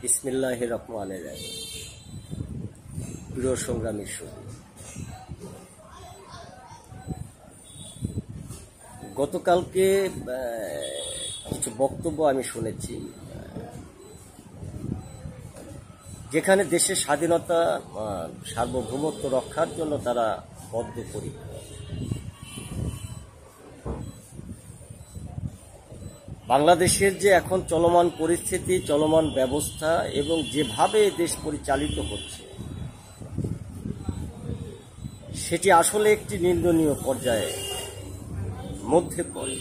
বিসমিল্লাহির রহমানির রহিম। প্রিয় সংগ্রামী সুধী, গতকালকে কিছু বক্তব্য আমি শুনেছি, যেখানে দেশের স্বাধীনতা সার্বভৌমত্ব রক্ষার জন্য তারা বদ্ধপরিকর। বাংলাদেশের যে এখন চলমান পরিস্থিতি, চলমান ব্যবস্থা এবং যেভাবে দেশ পরিচালিত হচ্ছে, সেটি আসলে একটি নিন্দনীয় পর্যায়ে মধ্যে পড়ে।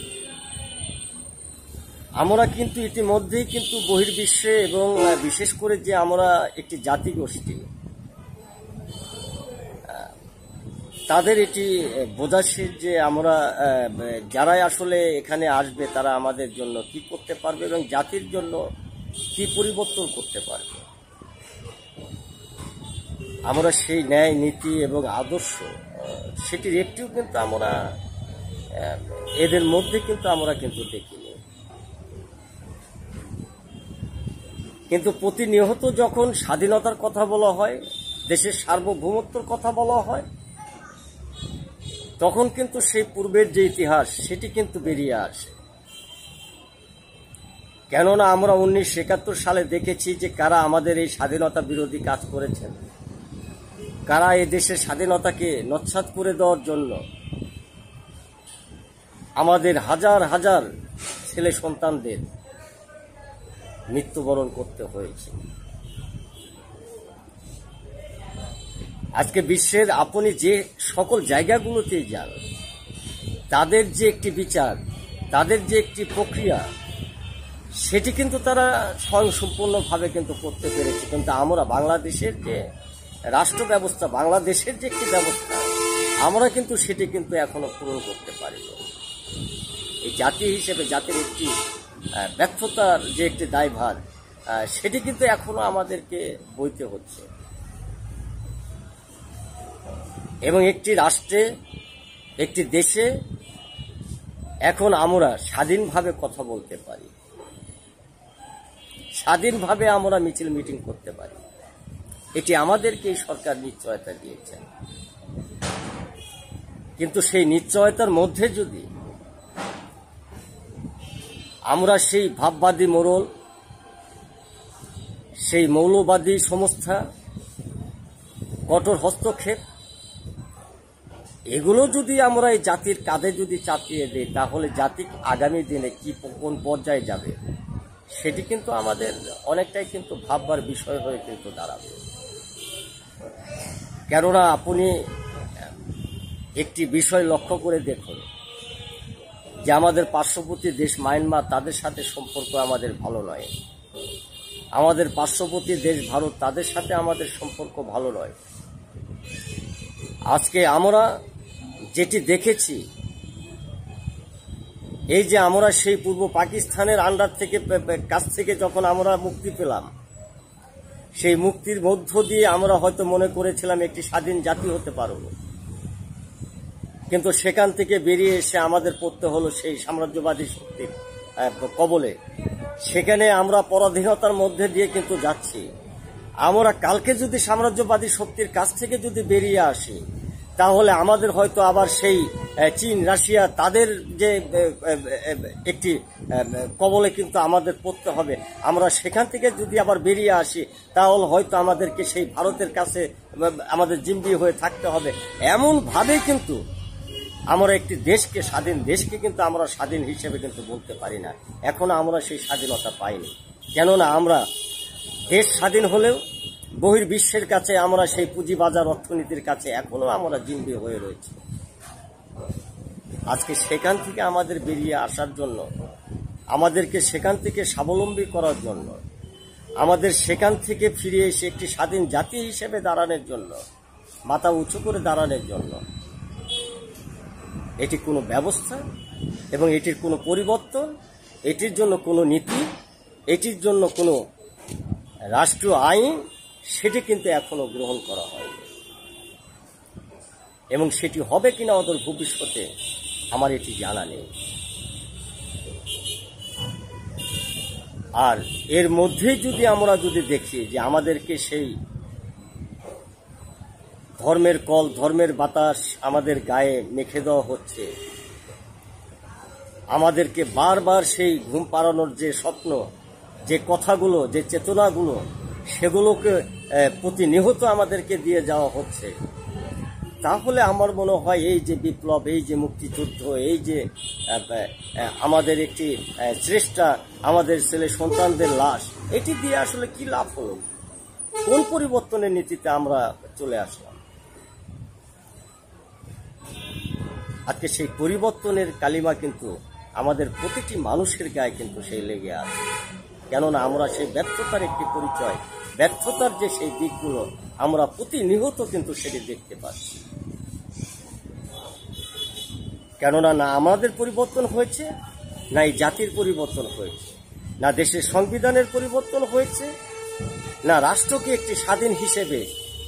আমরা কিন্তু ইতিমধ্যেই কিন্তু বহির্বিশ্বে এবং বিশেষ করে যে আমরা একটি জাতিগোষ্ঠী, তাদের এটি বোঝাচ্ছে যে আমরা যারাই আসলে এখানে আসবে তারা আমাদের জন্য কি করতে পারবে এবং জাতির জন্য কি পরিবর্তন করতে পারবে। আমরা সেই ন্যায় নীতি এবং আদর্শ সেটির একটিও কিন্তু আমরা এদের মধ্যে কিন্তু আমরা কিন্তু দেখিনি। কিন্তু প্রতিনিয়ত যখন স্বাধীনতার কথা বলা হয়, দেশের সার্বভৌমত্বর কথা বলা হয়, তখন কিন্তু সেই পূর্বের যে ইতিহাস সেটি কিন্তু বেরিয়ে আসে। কেননা আমরা 1971 সালে দেখেছি যে কারা আমাদের এই স্বাধীনতা বিরোধী কাজ করেছেন, কারা এই দেশের স্বাধীনতাকে নস্যাৎ করে দেওয়ার জন্য আমাদের হাজার হাজার ছেলে সন্তানদের মৃত্যুবরণ করতে হয়েছে। আজকে বিশ্বের আপনি যে সকল জায়গাগুলোতেই যান, তাদের যে একটি বিচার, তাদের যে একটি প্রক্রিয়া, সেটি কিন্তু তারা স্বয়ংসম্পূর্ণভাবে কিন্তু করতে পেরেছে। কিন্তু আমরা বাংলাদেশের যে রাষ্ট্র ব্যবস্থা, বাংলাদেশের যে একটি ব্যবস্থা, আমরা কিন্তু সেটি কিন্তু এখনো পূরণ করতে পারিনি। এই জাতি হিসেবে জাতির একটি ব্যর্থতার যে একটি দায়ভার, সেটি কিন্তু এখনো আমাদেরকে বইতে হচ্ছে। এবং একটি রাষ্ট্রে, একটি দেশে এখন আমরা স্বাধীনভাবে কথা বলতে পারি, স্বাধীনভাবে আমরা মিছিল মিটিং করতে পারি। এটি আমাদেরকে এই সরকার নিশ্চয়তা দিয়েছেন। কিন্তু সেই নিশ্চয়তার মধ্যে যদি আমরা সেই ভাববাদী মোড়ল, সেই মৌলবাদী সংস্থা, কঠোর হস্তক্ষেপ, এগুলো যদি আমরা এই জাতির কাঁধে যদি চাপিয়ে দিই, তাহলে জাতি আগামী দিনে কি কোন পর্যায়ে যাবে সেটি কিন্তু আমাদের অনেকটাই কিন্তু ভাববার বিষয় হয়ে কিন্তু দাঁড়াবে। কেননা আপনি একটি বিষয় লক্ষ্য করে দেখুন যে আমাদের পার্শ্ববর্তী দেশ মায়ানমার, তাদের সাথে সম্পর্ক আমাদের ভালো নয়। আমাদের পার্শ্ববর্তী দেশ ভারত, তাদের সাথে আমাদের সম্পর্ক ভালো নয়। আজকে আমরা যেটি দেখেছি, এই যে আমরা সেই পূর্ব পাকিস্তানের আন্ডার থেকে কাছ থেকে যখন আমরা মুক্তি পেলাম, সেই মুক্তির মধ্য দিয়ে আমরা হয়তো মনে করেছিলাম একটি স্বাধীন জাতি হতে পারব। কিন্তু সেখান থেকে বেরিয়ে এসে আমাদের পড়তে হলো সেই সাম্রাজ্যবাদী শক্তির কবলে। সেখানে আমরা পরাধীনতার মধ্যে দিয়ে কিন্তু যাচ্ছি। আমরা কালকে যদি সাম্রাজ্যবাদী শক্তির কাছ থেকে যদি বেরিয়ে আসি, তাহলে আমাদের হয়তো আবার সেই চীন, রাশিয়া, তাদের যে একটি কবলে কিন্তু আমাদের পড়তে হবে। আমরা সেখান থেকে যদি আবার বেরিয়ে আসি, তাহলে হয়তো আমাদেরকে সেই ভারতের কাছে আমাদের জিম্মি হয়ে থাকতে হবে। এমনভাবে কিন্তু আমরা একটি দেশকে, স্বাধীন দেশকে কিন্তু আমরা স্বাধীন হিসেবে কিন্তু বলতে পারি না। এখনো আমরা সেই স্বাধীনতা পাইনি। কেননা আমরা দেশ স্বাধীন হলেও বহির্বিশ্বের কাছে আমরা সেই পুঁজিবাজার অর্থনীতির কাছে এখনো আমরা জিম্মি হয়ে রয়েছি। আজকে সেখান থেকে আমাদের বেরিয়ে আসার জন্য, আমাদেরকে সেখান থেকে স্বাবলম্বী করার জন্য, আমাদের সেখান থেকে ফিরে এসে একটি স্বাধীন জাতি হিসেবে দাঁড়ানোর জন্য, মাথা উঁচু করে দাঁড়ানোর জন্য এটি কোনো ব্যবস্থা এবং এটির কোনো পরিবর্তন, এটির জন্য কোনো নীতি, এটির জন্য কোনো রাষ্ট্রীয় আইন, সেটি কিন্তু এখনো গ্রহণ করা হয়নি। এবং সেটি হবে কিনা অদূর ভবিষ্যতে আমার এটি জানা নেই। আর এর মধ্যেই যদি আমরা দেখি যে আমাদেরকে সেই ধর্মের কল, ধর্মের বাতাস আমাদের গায়ে মেখে দেওয়া হচ্ছে, আমাদেরকে বারবার সেই ঘুম পাড়ানোর যে স্বপ্ন, যে কথাগুলো, যে চেতনাগুলো, সেগুলোকে প্রতিনিয়ত আমাদেরকে দিয়ে যাওয়া হচ্ছে, তাহলে আমার মনে হয় এই যে বিপ্লব, এই যে মুক্তিযুদ্ধ, এই যে আমাদের একটি চেষ্টা, আমাদের ছেলে সন্তানদের লাশ, এটি দিয়ে আসলে কি লাভ হলো? কোন পরিবর্তনের নীতিতে আমরা চলে আসলাম? আজকে সেই পরিবর্তনের কালিমা কিন্তু আমাদের প্রতিটি মানুষের গায়ে কিন্তু সেই লেগে আছে। কেননা আমরা সেই ব্যর্থতার একটি পরিচয়, ব্যর্থতার যে সেই দিকগুলো আমরা প্রতিনিয়ত কিন্তু সেটি দেখতে পাচ্ছি। কেননা না আমাদের পরিবর্তন হয়েছে, না এই জাতির পরিবর্তন হয়েছে, না দেশের সংবিধানের পরিবর্তন হয়েছে, না রাষ্ট্রকে একটি স্বাধীন হিসেবে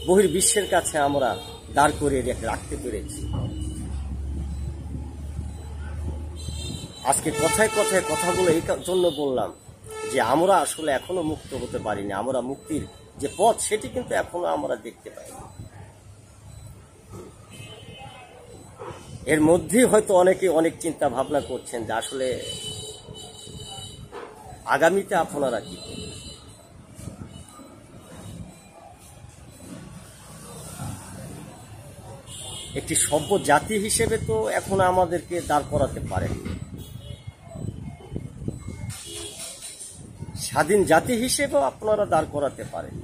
বহির্বিশ্বের কাছে আমরা দাঁড় করিয়ে রাখতে পেরেছি। আজকে কথায় কথায় কথাগুলো এই জন্য বললাম যে আমরা আসলে এখনো মুক্ত হতে পারিনি। আমরা মুক্তির যে পথ, সেটি কিন্তু এখনো আমরা দেখতে পাইনি। এর মধ্যেই হয়তো অনেকে অনেক চিন্তা ভাবনা করছেন যে আসলে আগামীতে আপনারা কি করবেন। একটি সভ্য জাতি হিসেবে তো এখন আমাদেরকে দাঁড় করাতে পারেন, স্বাধীন জাতি হিসেবেও আপনারা দাঁড় করাতে পারেন।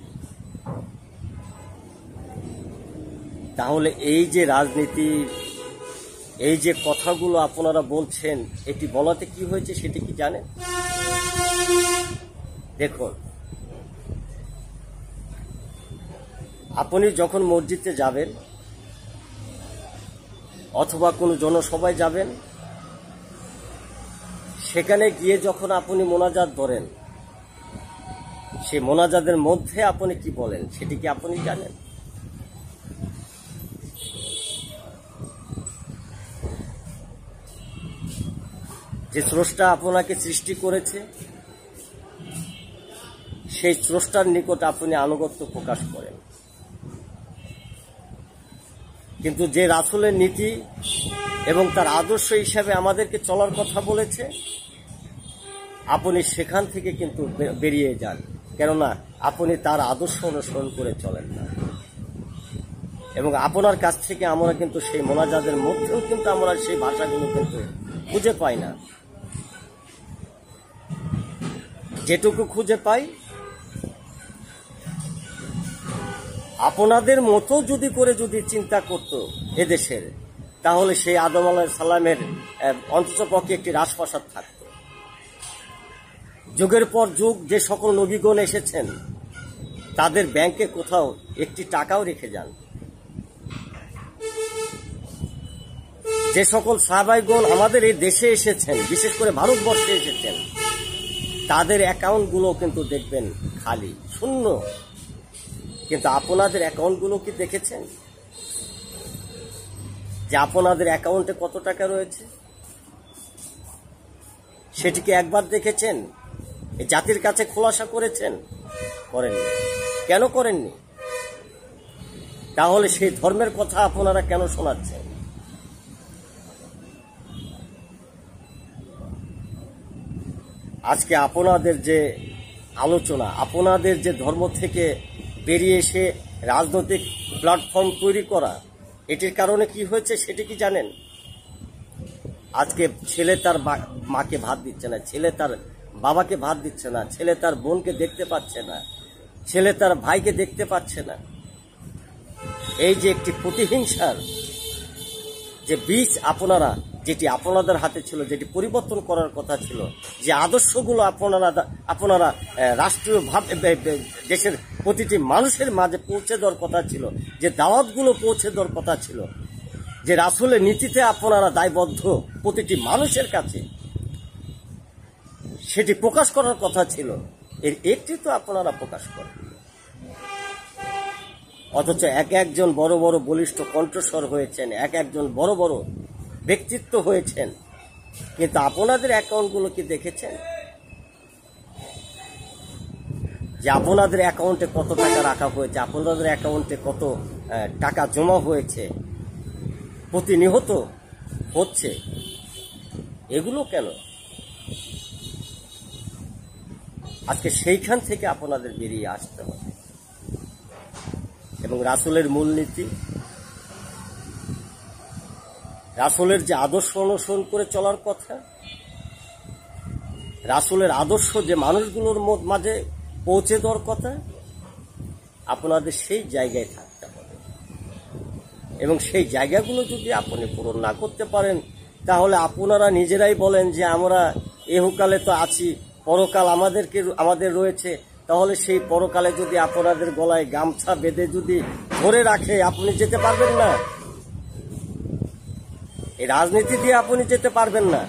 তাহলে এই যে রাজনীতি, এই যে কথাগুলো আপনারা বলছেন, এটি বলাতে কি হয়েছে সেটি কি জানেন? দেখুন, আপনি যখন মসজিদে যাবেন অথবা কোনো জনসভায় যাবেন, সেখানে গিয়ে যখন আপনি মোনাজাত ধরেন, সেই মোনাজাতের মধ্যে আপনি কি বলেন সেটি কি আপনি জানেন? যে স্রষ্টা আপনাকে সৃষ্টি করেছে, সেই স্রষ্টার নিকট আপনি আনুগত্য প্রকাশ করেন। কিন্তু যে রাসূলের নীতি এবং তার আদর্শ হিসাবে আমাদেরকে চলার কথা বলেছে, আপনি সেখান থেকে কিন্তু বেরিয়ে যান। কেননা আপনি তার আদর্শ অনুসরণ করে চলেন না। এবং আপনার কাছ থেকে আমরা কিন্তু সেই মোনাজাতের মধ্যেও কিন্তু আমরা সেই ভাষাগুলো কিন্তু খুঁজে পাই না। যেটুকু খুঁজে পাই, আপনাদের মতো যদি চিন্তা করত এদেশের, তাহলে সেই আদম আলাইহিস সালামের অন্ততপক্ষে একটি রাজপ্রাসাদ থাকত। যুগের পর যুগ যে সকল নবীগণ এসেছেন, তাদের ব্যাংকে কোথাও একটি টাকাও রেখে যান। যে সকল সাহাবাইগণ আমাদের এই দেশে এসেছেন, বিশেষ করে ভারতবর্ষে এসেছেন, তাদের অ্যাকাউন্টগুলো কিন্তু দেখবেন খালি, শূন্য। কিন্তু আপনাদের অ্যাকাউন্টগুলো কি দেখেছেন যে আপনাদের অ্যাকাউন্টে কত টাকা রয়েছে? সেটিকে একবার দেখেছেন? এই জাতির কাছে খোলাসা করেছেন? করেননি। কেন করেননি? তাহলে সেই ধর্মের কথা আপনারা কেন শোনাচ্ছেন? আজকে আপনাদের যে আলোচনা, আপনাদের যে ধর্ম থেকে বেরিয়ে এসে রাজনৈতিক প্ল্যাটফর্ম তৈরি করা, এটির কারণে কি হয়েছে সেটি কি জানেন? আজকে ছেলে তার মাকে ভাত দিচ্ছে না, ছেলে তার বাবাকে ভাত দিচ্ছে না, ছেলে তার বোনকে দেখতে পাচ্ছে না, ছেলে তার ভাইকে দেখতে পাচ্ছে না। এই যে একটি প্রতিহিংসার যে বীজ যেটি আপনাদের হাতে ছিল, যেটি পরিবর্তন করার কথা ছিল, যে আদর্শগুলো আপনারা রাষ্ট্রীয় দেশের প্রতিটি মানুষের মাঝে পৌঁছে দেওয়ার কথা ছিল, যে দাওয়াতগুলো পৌঁছে দেওয়ার কথা ছিল, যে রাসূলের নীতিতে আপনারা দায়বদ্ধ প্রতিটি মানুষের কাছে, সেটি প্রকাশ করার কথা ছিল। এর একটি তো আপনারা প্রকাশ করেন। অথচ একজন বড় বড় বলিষ্ঠ কণ্ঠস্বর হয়েছেন, একজন বড় বড় ব্যক্তিত্ব হয়েছেন, কিন্তু আপনাদের অ্যাকাউন্টগুলো কি দেখেছেন? যে আপনাদের অ্যাকাউন্টে কত টাকা রাখা হয়েছে, আপনাদের অ্যাকাউন্টে কত টাকা জমা হয়েছে, প্রতিনিয়ত হচ্ছে, এগুলো কেন? আজকে সেইখান থেকে আপনাদের বেরিয়ে আসতে হবে এবং রাসূলের মূলনীতি, রাসূলের যে আদর্শ অনুসরণ করে চলার কথা, রাসূলের আদর্শ যে মানুষগুলোর মাঝে পৌঁছে দেওয়ার কথা, আপনাদের সেই জায়গায় থাকতে হবে এবং সেই জায়গাগুলো যদি আপনি পূরণ না করতে পারেন, তাহলে আপনারা নিজেরাই বলেন যে আমরা এহকালে তো আছি, পরকাল আমাদের রয়েছে, তাহলে সেই পরকালে যদি আপনাদের গলায় গামছা বেঁধে যদি ধরে রাখে, আপনি যেতে পারবেন না। এই রাজনীতি দিয়ে আপনি যেতে পারবেন না।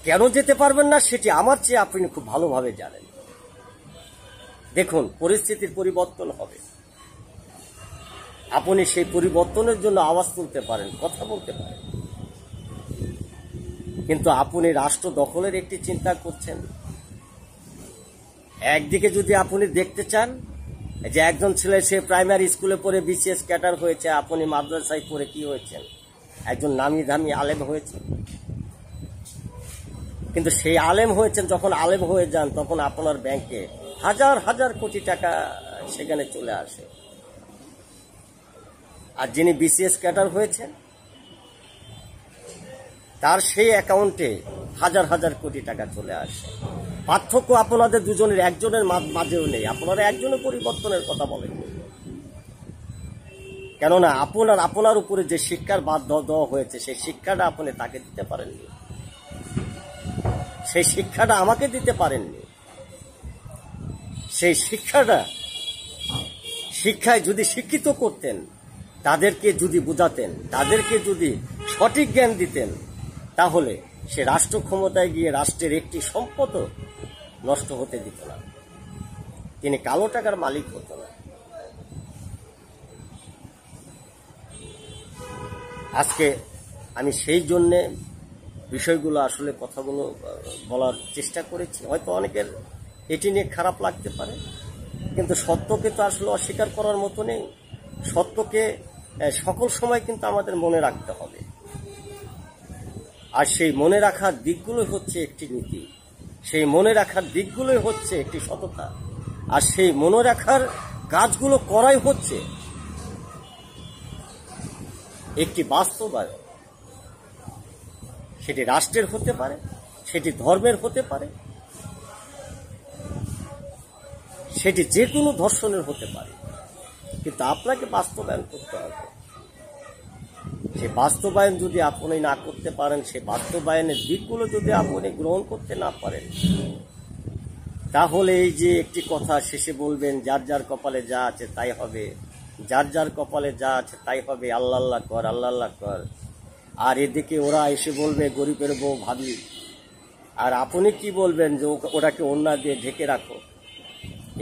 কেন যেতে পারবেন না সেটি আমার চেয়ে আপনি খুব ভালোভাবে জানেন। দেখুন, পরিস্থিতির পরিবর্তন হবে, আপনি সেই পরিবর্তনের জন্য আওয়াজ তুলতে পারেন, কথা বলতে পারেন, কিন্তু আপনি রাষ্ট্র দখলের একটি চিন্তা করছেন। একদিকে যদি আপনি দেখতে চান যে একজন ছেলে সে প্রাইমারি স্কুলে পড়ে বিসিএস ক্যাডার হয়েছে, আপনি মাদ্রাসায় পড়ে কি হয়েছেন? একজন নামি দামি আলেম হয়েছে। কিন্তু সেই আলেম হয়েছেন, যখন আলেম হয়ে যান তখন আপনার ব্যাংকে হাজার হাজার কোটি টাকা সেখানে চলে আসে। আর যিনি বিসিএস ক্যাডার হয়েছেন তার সেই অ্যাকাউন্টে হাজার হাজার কোটি টাকা চলে আসে। পার্থক্য আপনাদের দুজনের, একজনের মাঝেও নেই। আপনারা একজনের পরিবর্তনের কথা বলেন, কেননা আপনার উপরে যে শিক্ষার বাধ্য দেওয়া হয়েছে সেই শিক্ষাটা আপনি তাকে দিতে পারেননি, সেই শিক্ষাটা আমাকে দিতে পারেননি। সেই শিক্ষায় যদি শিক্ষিত করতেন, তাদেরকে যদি বুঝাতেন, তাদেরকে যদি সঠিক জ্ঞান দিতেন, তাহলে সে রাষ্ট্র ক্ষমতায় গিয়ে রাষ্ট্রের একটি সম্পদও নষ্ট হতে দিত না, তিনি কালো টাকার মালিক হতো না। আজকে আমি সেই জন্যে বিষয়গুলো আসলে কথাগুলো বলার চেষ্টা করেছি। হয়তো অনেকের এটি নিয়ে খারাপ লাগতে পারে, কিন্তু সত্যকে তো আসলে অস্বীকার করার মতো নেই। সত্যকে সকল সময় কিন্তু আমাদের মনে রাখতে হবে, আর সেই মনে রাখার দিকগুলোই হচ্ছে একটি নীতি, সেই মনে রাখার দিকগুলোই হচ্ছে একটি সততা, আর সেই মনে রাখার কাজগুলো করাই হচ্ছে একটি বাস্তবায়ন। সেটি রাষ্ট্রের হতে পারে, সেটি ধর্মের হতে পারে, সেটি যে কোনো ধর্ষণের হতে পারে, কিন্তু আপনাকে বাস্তবায়ন করতে হবে। সে বাস্তবায়ন যদি আপনি না করতে পারেন, সে বাস্তবায়নের দিকগুলো যদি আপনি গ্রহণ করতে না পারেন, তাহলে এই যে একটি কথা শেষে বলবেন, যার যার কপালে যা আছে তাই হবে, যার যার কপালে যা আছে তাই হবে, আল্লাহ আল্লাহ কর, আল্লাহ আল্লাহ কর। আর এদিকে ওরা এসে বলবে গরিবের বউ ভাবি, আর আপনি কি বলবেন যে ওটাকে ওড়না দিয়ে ঢেকে রাখো।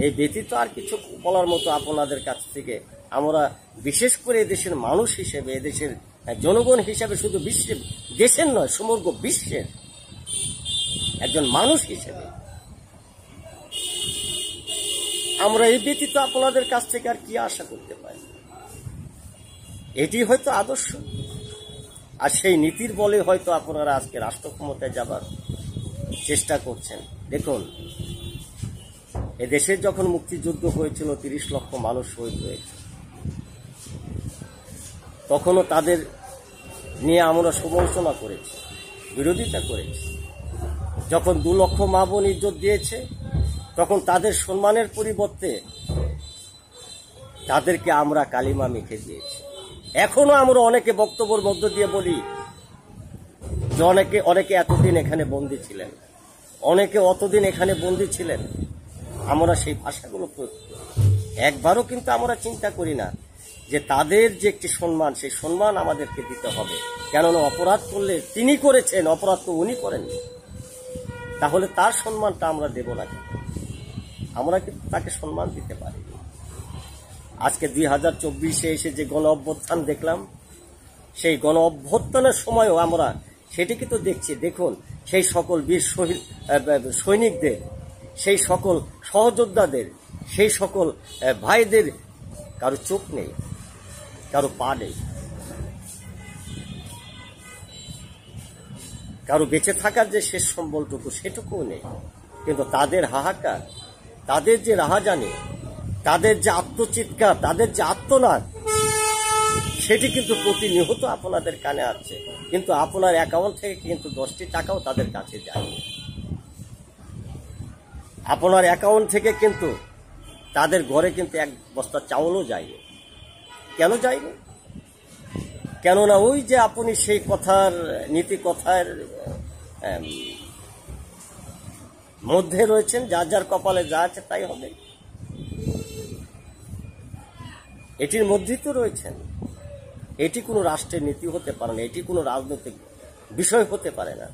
এই ব্যতীত আর কিছু বলার মতো আপনাদের কাছ থেকে আমরা, বিশেষ করে এদেশের মানুষ হিসেবে, এদেশের জনগণ হিসেবে, শুধু দেশের নয় সমগ্র বিশ্বের একজন মানুষ হিসেবে, আমরা এই ব্যতীত আপনাদের কাছ থেকে আর কি আশা করতে পারি? এটি হয়তো আদর্শ, আর সেই নীতির বলে হয়তো আপনারা আজকে রাষ্ট্র ক্ষমতায় যাবার চেষ্টা করছেন। দেখুন, এদেশের যখন মুক্তিযুদ্ধ হয়েছিল, 30 লক্ষ মানুষ শহীদ হয়েছে, তখনও তাদের নিয়ে আমরা সমালোচনা করেছি, বিরোধিতা করেছি। যখন 2 লক্ষ মা বোন ইজ্জত দিয়েছে, তখন তাদের সম্মানের পরিবর্তে তাদেরকে আমরা কালিমা মেখে দিয়েছি। এখনো আমরা অনেকে বক্তব্যের মধ্য দিয়ে বলি যে অনেকে এতদিন এখানে বন্দী ছিলেন, অনেকে অতদিন এখানে বন্দী ছিলেন। আমরা সেই ভাষাগুলো একবারও কিন্তু আমরা চিন্তা করি না যে তাদের যে একটি সম্মান, সেই সম্মান আমাদেরকে দিতে হবে। কেননা অপরাধ করলে তিনি করেছেন, অপরাধ তো উনি করেননি, তাহলে তার সম্মানটা আমরা দেব না কেন? আমরা কিন্তু তাকে সম্মান দিতে পারি। আজকে 2024-এ এসে যে গণ অভ্যুত্থান দেখলাম, সেই গণ অভ্যুত্থানের সময়ও আমরা সেটিকে তো দেখছি। দেখুন, সেই সকল বীর সৈনিকদের, সেই সকল সহযোদ্ধাদের, সেই সকল ভাইদের কারো চোখ নেই, কারো পা নেই, কারো বেঁচে থাকার যে শেষ সম্বলটুকু সেটুকুও নেই। কিন্তু তাদের হাহাকার, তাদের যে রাহাজানি, তাদের যে আত্মচিৎকার, তাদের যে আত্মনাদ, সেটি কিন্তু প্রতিনিয়ত আপনাদের কানে আসছে। কিন্তু আপনার অ্যাকাউন্ট থেকে কিন্তু 10টি টাকাও তাদের কাছে যায়নি। আপনার অ্যাকাউন্ট থেকে কিন্তু তাদের ঘরে কিন্তু এক বস্তা চাউলও যায়নি। কেন যায়নি? কেননা ওই যে আপনি সেই কথার, নীতি কথার মধ্যে রয়েছেন, যার যার কপালে যা আছে তাই হবে, এটির মধ্যেই তো রয়েছেন। এটি কোনো রাষ্ট্রের নীতি হতে পারে না, এটি কোনো রাজনৈতিক বিষয় হতে পারে না।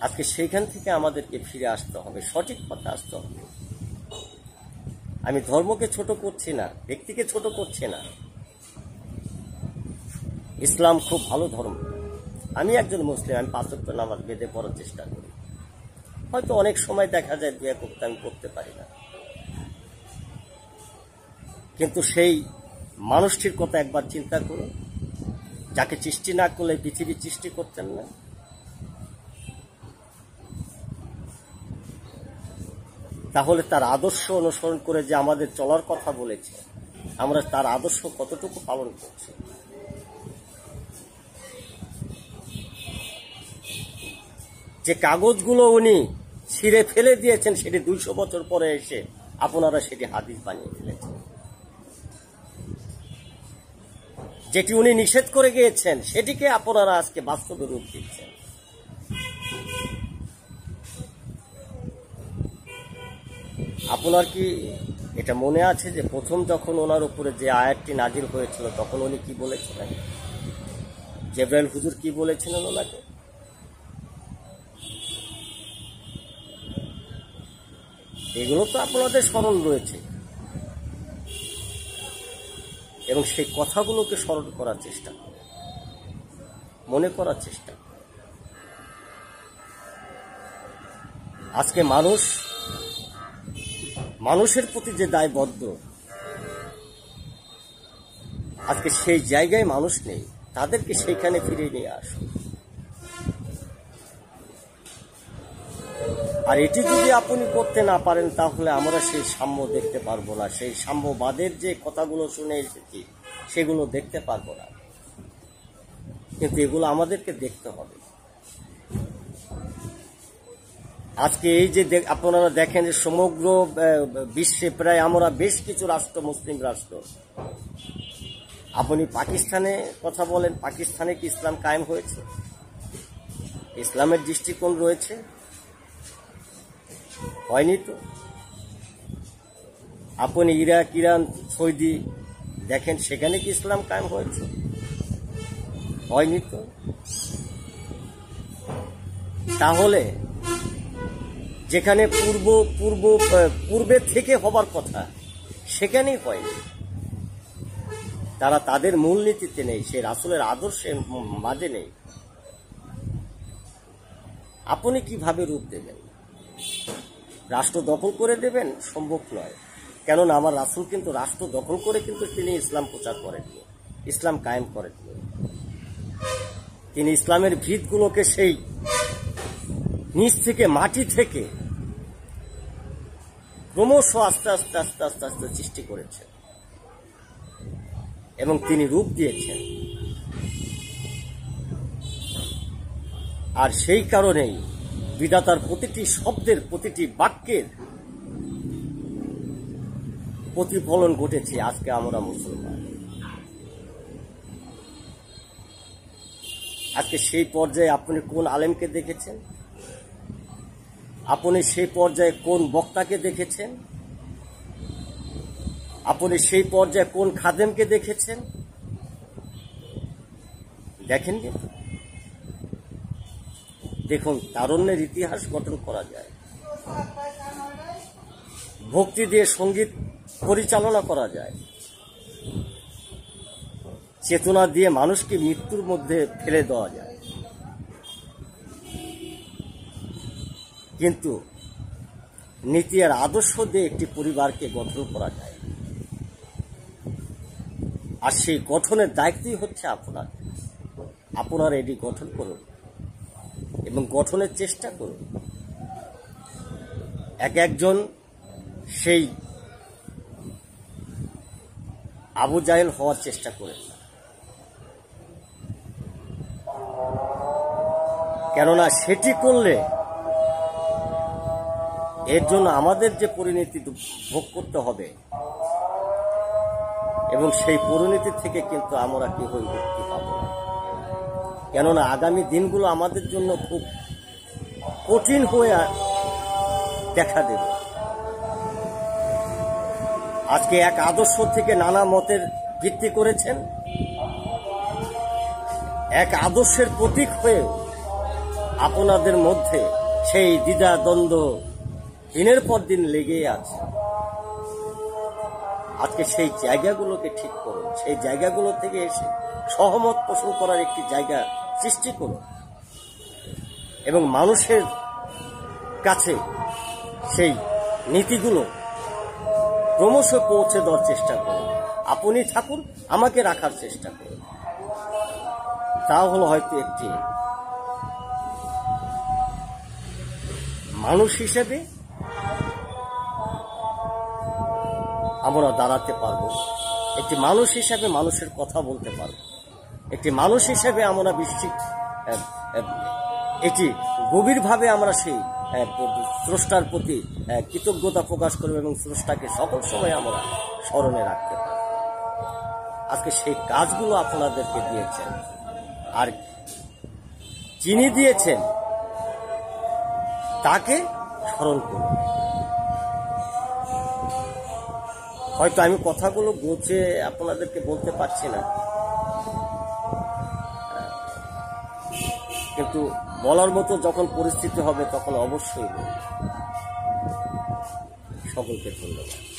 আজকে সেইখান থেকে আমাদেরকে ফিরে আসতে হবে, সঠিক পথে আসতে হবে। আমি ধর্মকে ছোট করছি না, ব্যক্তিকে ছোট করছি না। ইসলাম খুব ভালো ধর্ম। আমি একজন মুসলিম, আমি 5 ওয়াক্ত নামাজ বেঁধে পড়ার চেষ্টা করি। হয়তো অনেক সময় দেখা যায় 2 এক ওয়াক্ত আমি পড়তে পারি না, কিন্তু সেই মানুষটির কথা একবার চিন্তা করুন, যাকে সৃষ্টি না করলে পৃথিবী সৃষ্টি করতেন না। তাহলে তার আদর্শ অনুসরণ করে যে আমাদের চলার কথা বলেছে, আমরা তার আদর্শ কতটুকু পালন করছি? যে কাগজগুলো উনি ছিঁড়ে ফেলে দিয়েছেন, সেটি 200 বছর পরে এসে আপনারা সেটি হাদিস বানিয়ে ফেলেছেন। যেটি উনি নিষেধ করে গিয়েছেন, সেটিকে আপনারা আজকে বাস্তবে রূপ দিচ্ছেন। আপনার কি এটা মনে আছে যে প্রথম যখন ওনার উপরে যে আয়াতটি নাজিল হয়েছিল, তখন উনি কি বলেছিলেন? জিবরাইল হুজুর কি বলেছিলেন ওনাকে? এগুলো তো আপনাদের স্মরণ রয়েছে, এবং সেই কথাগুলোকে স্মরণ করার চেষ্টা, মনে করার চেষ্টা। আজকে মানুষের প্রতি যে দায়বদ্ধ, আজকে সেই জায়গায় মানুষ নেই, তাদেরকে সেইখানে ফিরিয়ে নিয়ে আসুন। আর এটি যদি আপনি করতে না পারেন, তাহলে আমরা সেই সাম্য দেখতে পারবো না, সেই সাম্যবাদের যে কথাগুলো শুনে এসেছি সেগুলো দেখতে পারবো না। কিন্তু এগুলো আমাদেরকে দেখতে হবে। আজকে এই যে আপনারা দেখেন যে সমগ্র বিশ্বে প্রায় আমরা বেশ কিছু রাষ্ট্র, মুসলিম রাষ্ট্র, আপনি পাকিস্তানে কথা বলেন, পাকিস্তানে কি ইসলাম কায়েম হয়েছে? ইসলামের দৃষ্টিকোণ রয়েছে? হয়নি তো। আপনি ইরাক, ইরান, সৌদি দেখেন, সেখানে কি ইসলাম কায়েম হয়েছে? হয়নি তো। তাহলে যেখানে পূর্বে থেকে হবার কথা, সেখানেই হয়নি। তারা তাদের মূলনীতিতে নেই, সে রাসূলের আদর্শের মাঝে নেই। আপনি কিভাবে রূপ দেবেন? রাষ্ট্র দখল করে দেবেন? সম্ভব নয়। কেননা আমার রাসূল কিন্তু রাষ্ট্র দখল করে কিন্তু তিনি ইসলাম প্রচার করেননি, ইসলাম কায়েম করেননি। তিনি ইসলামের ভিতগুলোকে সেই নিচ থেকে, মাটি থেকে ক্রমশ আস্তে আস্তে আস্তে আস্তে আস্তে সৃষ্টি করেছেন এবং তিনি রূপ দিয়েছেন। আর সেই কারণেই বিধাতার প্রতিটি শব্দের, প্রতিটি বাক্যের প্রতিফলন ঘটেছে। আজকে আমরা মুসলমান, আজকে সেই পর্যায়ে আপনি কোন আলেমকে দেখেছেন? আপনি সেই পর্যায়ে কোন বক্তাকে দেখেছেন? আপনি সেই পর্যায়ে কোন খাদেমকে দেখেছেন? দেখেন কিন্তু। দেখুন, তারুণ্যের ইতিহাস গঠন করা যায়, ভক্তি দিয়ে সঙ্গীত পরিচালনা করা যায়, চেতনা দিয়ে মানুষকে মৃত্যুর মধ্যে ফেলে দেওয়া যায়, কিন্তু নীতি আর আদর্শ দিয়ে একটি পরিবারকে গঠন করা যায়। আর সেই গঠনের দায়িত্বই হচ্ছে আপনারা এটি গঠন করুন এবং গঠনের চেষ্টা করুন। একজন সেই আবু জাহেল হওয়ার চেষ্টা করেন, কেননা সেটি করলে এর জন্য আমাদের যে পরিণতি ভোগ করতে হবে এবং সেই পরিণতি থেকে কিন্তু আমরা কেউই মুক্তি পাব না। কেননা আগামী দিনগুলো আমাদের জন্য খুব কঠিন হয়ে দেখা দেবে। আজকে এক আদর্শ থেকে নানা মতের ভিত্তি করেছেন, এক আদর্শের প্রতীক হয়ে আপনাদের মধ্যে সেই দ্বিধা দ্বন্দ্ব দিনের পর দিন লেগেই আছে। আজকে সেই জায়গাগুলোকে ঠিক করুন, সেই জায়গাগুলো থেকে এসে সহমত পোষণ করার একটি জায়গা সৃষ্টি করুন এবং মানুষের কাছে সেই নীতিগুলো ক্রমশ পৌঁছে দেওয়ার চেষ্টা করুন। আপনি থাকুন, আমাকে রাখার চেষ্টা করুন। তা হলো হয়তো একটি মানুষ হিসেবে আমরা দাঁড়াতে পারবো, একটি মানুষ হিসেবে মানুষের কথা বলতে পারবো, একটি মানুষ হিসেবে আমরা এটি গভীরভাবে আমরা সেই স্রষ্টার প্রতি কৃতজ্ঞতা প্রকাশ করব এবং স্রষ্টাকে সকল সময় আমরা স্মরণে রাখতে পারব। আজকে সেই কাজগুলো আপনাদেরকে দিয়েছেন, আর যিনি দিয়েছেন তাকে স্মরণ করুন। হয়তো আমি কথাগুলো গুছিয়ে আপনাদেরকে বলতে পারছি না, কিন্তু বলার মতো যখন পরিস্থিতি হবে তখন অবশ্যই সকলকে ধন্যবাদ।